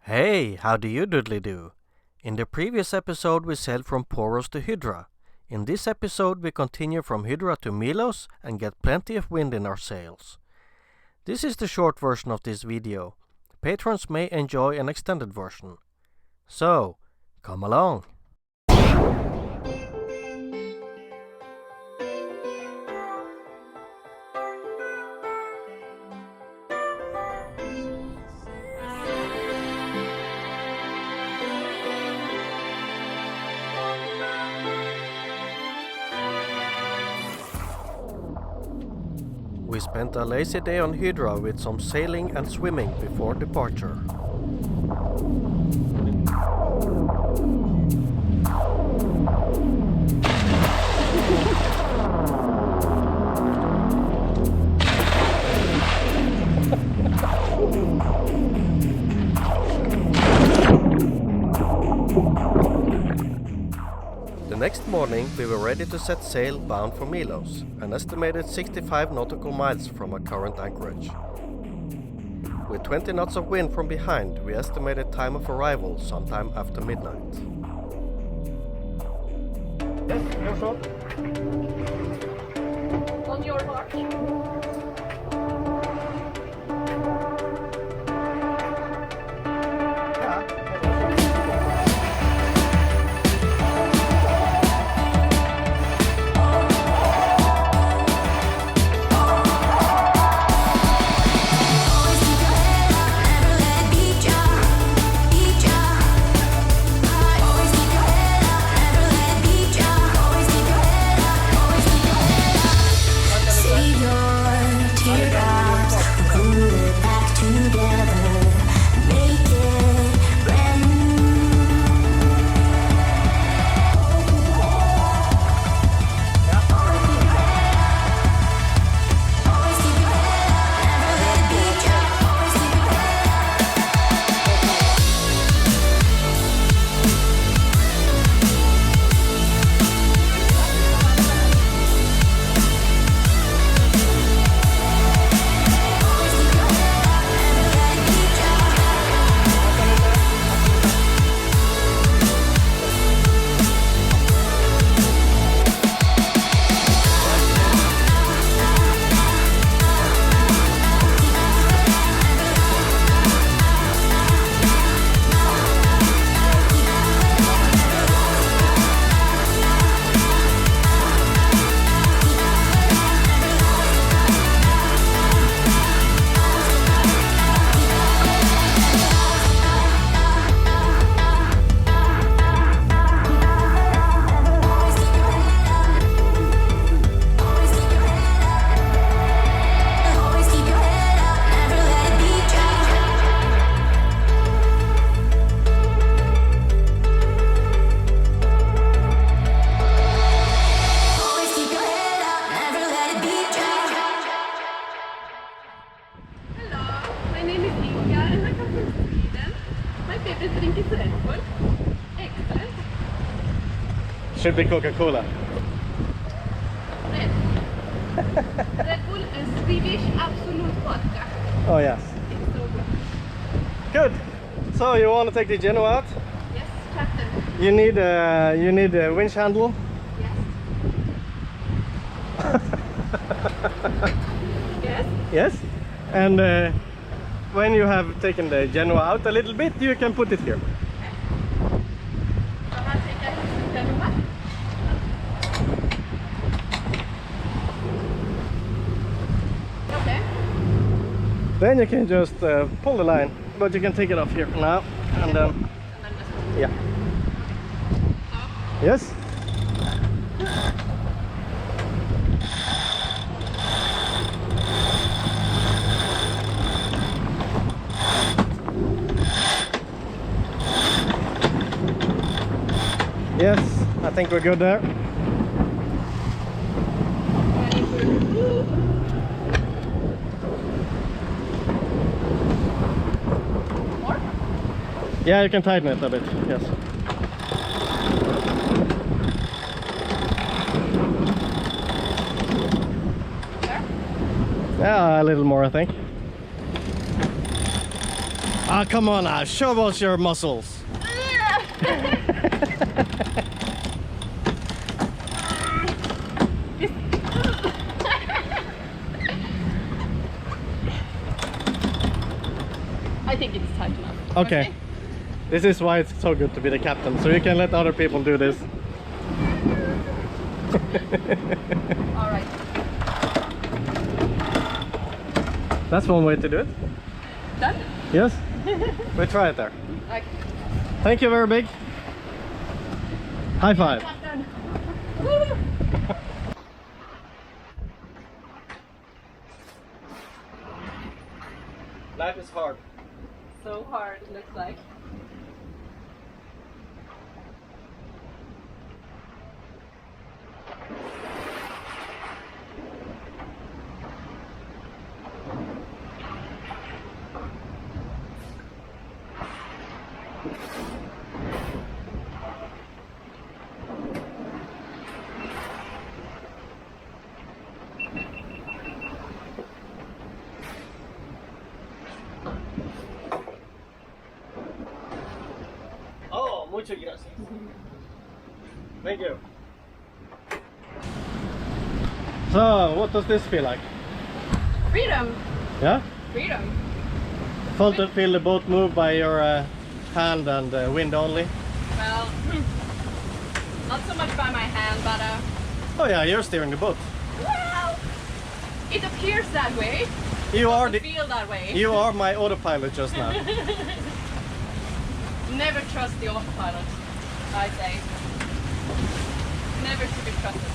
Hey, how do you doodly do? In the previous episode we sailed from Poros to Hydra. In this episode we continue from Hydra to Milos and get plenty of wind in our sails. This is the short version of this video. Patrons may enjoy an extended version. So, come along! We spent a lazy day on Hydra with some sailing and swimming before departure. The next morning we were ready to set sail bound for Milos, an estimated 65 nautical miles from our current anchorage. With 20 knots of wind from behind, we estimated time of arrival sometime after midnight. Yes, your shot. On your mark. Should be Coca-Cola. Red Bull and Swedish absolute vodka. Oh yes. It's so Good. good. So you want to take the Jemma out? Yes, Captain. You need a winch handle. Yes. Yes. Yes. And when you have taken the Jemma out a little bit, you can put it here. Okay. Then you can just pull the line, but you can take it off here now, and then yeah. Yes. Yes, I think we're good there. More? Yeah, you can tighten it a bit, yes. There? Yeah, a little more, I think. Ah, come on now, show us your muscles. I think it's tight enough. Okay. This is why it's so good to be the captain, so you can let other people do this. All right. That's one way to do it. Done? Yes? We try it there. Like, Thank you, very big. High five. Captain. Woo! Life is hard. So hard, it looks like. Oh, muchas gracias. Thank you. So, what does this feel like? Freedom. Yeah? Freedom. Feel the boat move by your hand and wind only? Well, not so much by my hand, but Oh yeah, you're steering the boat. well, it appears that way. You are Doesn't feel that way. You are my autopilot just now. Never trust the autopilot, I say. Never to be trusted.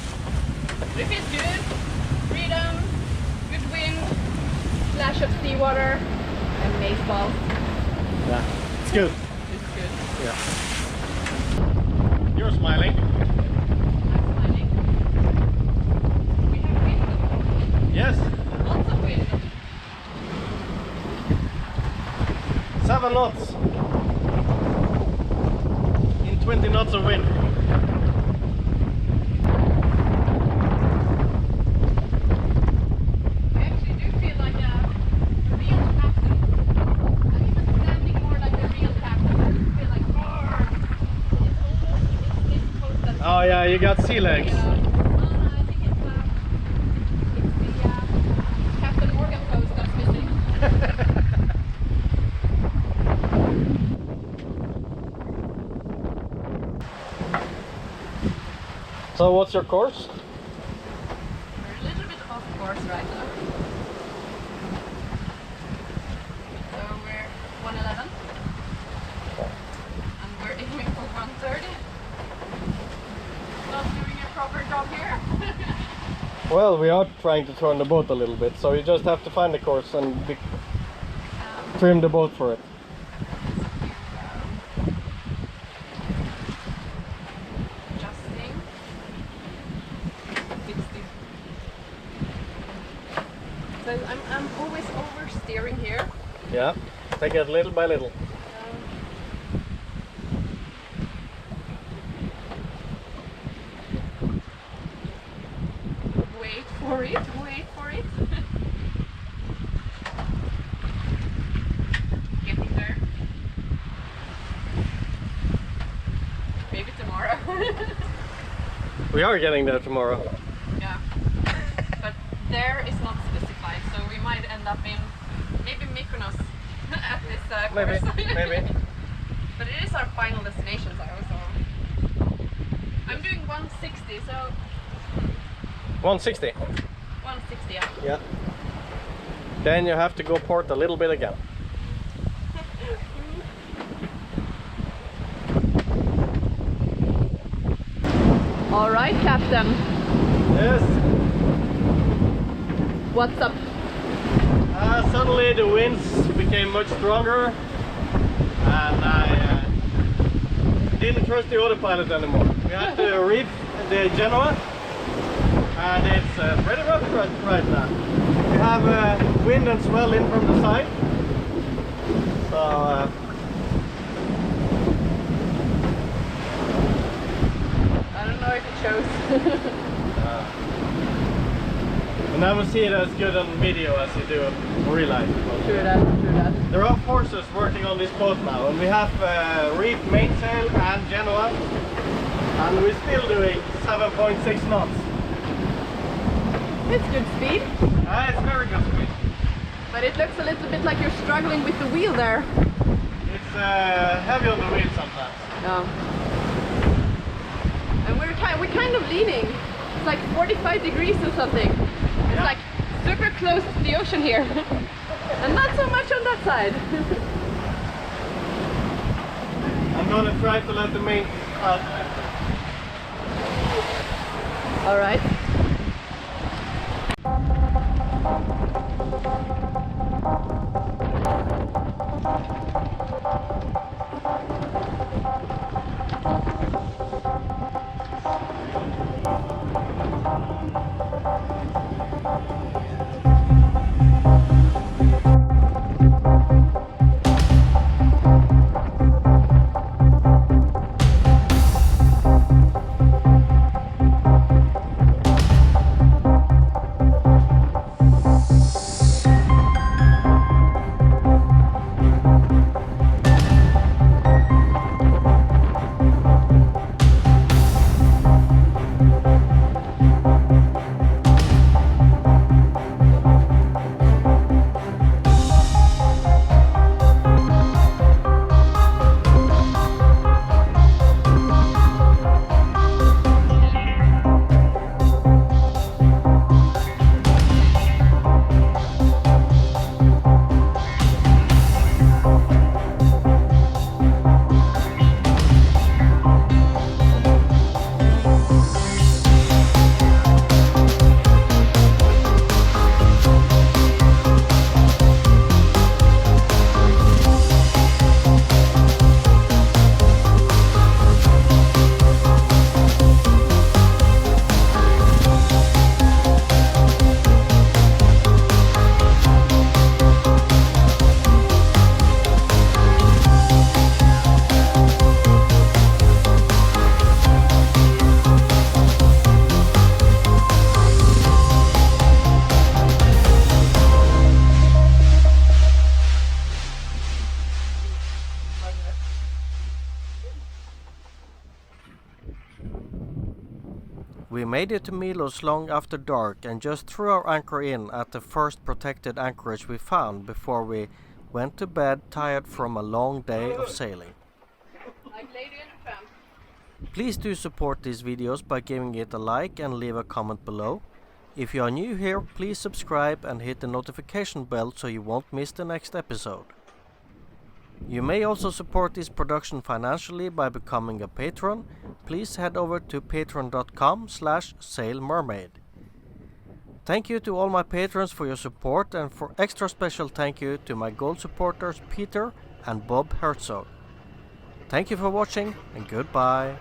But it feels good. Freedom, good wind, splash of seawater, and maze balls. Yeah, it's good. It's good. Yeah. You're smiling. I'm smiling. We have wind. Yes. Lots of wind. 7 knots. In 20 knots of wind. I actually do feel like a real captain. I'm even standing more like a real captain. I feel like, it's this coast that's Oh yeah, you got sea legs. I think it's the Captain Morgan pose that's missing. So what's your course? We're a little bit off course right now. So we're 111. And we're aiming for 130. Not doing a proper job here. Well, we are trying to turn the boat a little bit, so you just have to find the course and trim the boat for it. Adjusting. 60. So I'm always oversteering here. Yeah, take it little by little. Wait for it, wait for it. Getting there. Maybe tomorrow. We are getting there tomorrow. Yeah. But there is not specified, so we might end up in maybe Mykonos at this Maybe, course. maybe. But it is our final destination, so I'm doing 160, so 160. 160, yeah. Yeah. Then you have to go port a little bit again. All right, Captain. Yes. What's up? Suddenly the winds became much stronger and I didn't trust the autopilot anymore. We had to reef the Jemma and it's pretty rough right now. We have wind and swell in from the side. So I don't know if it shows. you never see it as good on video as you do realize. True that. There are forces working on this boat now, and we have reef mainsail and Genoa, and we're still doing 7.6 knots. It's good speed, It's very good speed. but it looks a little bit like you're struggling with the wheel there. It's heavy on the wheel sometimes. Yeah. And we're kind of leaning. It's like 45 degrees or something. It's Yeah. like super close to the ocean here. And not so much on that side. I'm gonna try to let the main out. All right. We made it to Milos long after dark and just threw our anchor in at the first protected anchorage we found before we went to bed tired from a long day of sailing. Like Lady and the Tramp. Please do support these videos by giving it a like and leave a comment below. If you are new here, please subscribe and hit the notification bell so you won't miss the next episode. You may also support this production financially by becoming a patron. Please head over to patreon.com/sailmermaid. Thank you to all my patrons for your support, and for extra special thank you to my gold supporters Peter and Bob Herzog. Thank you for watching and goodbye.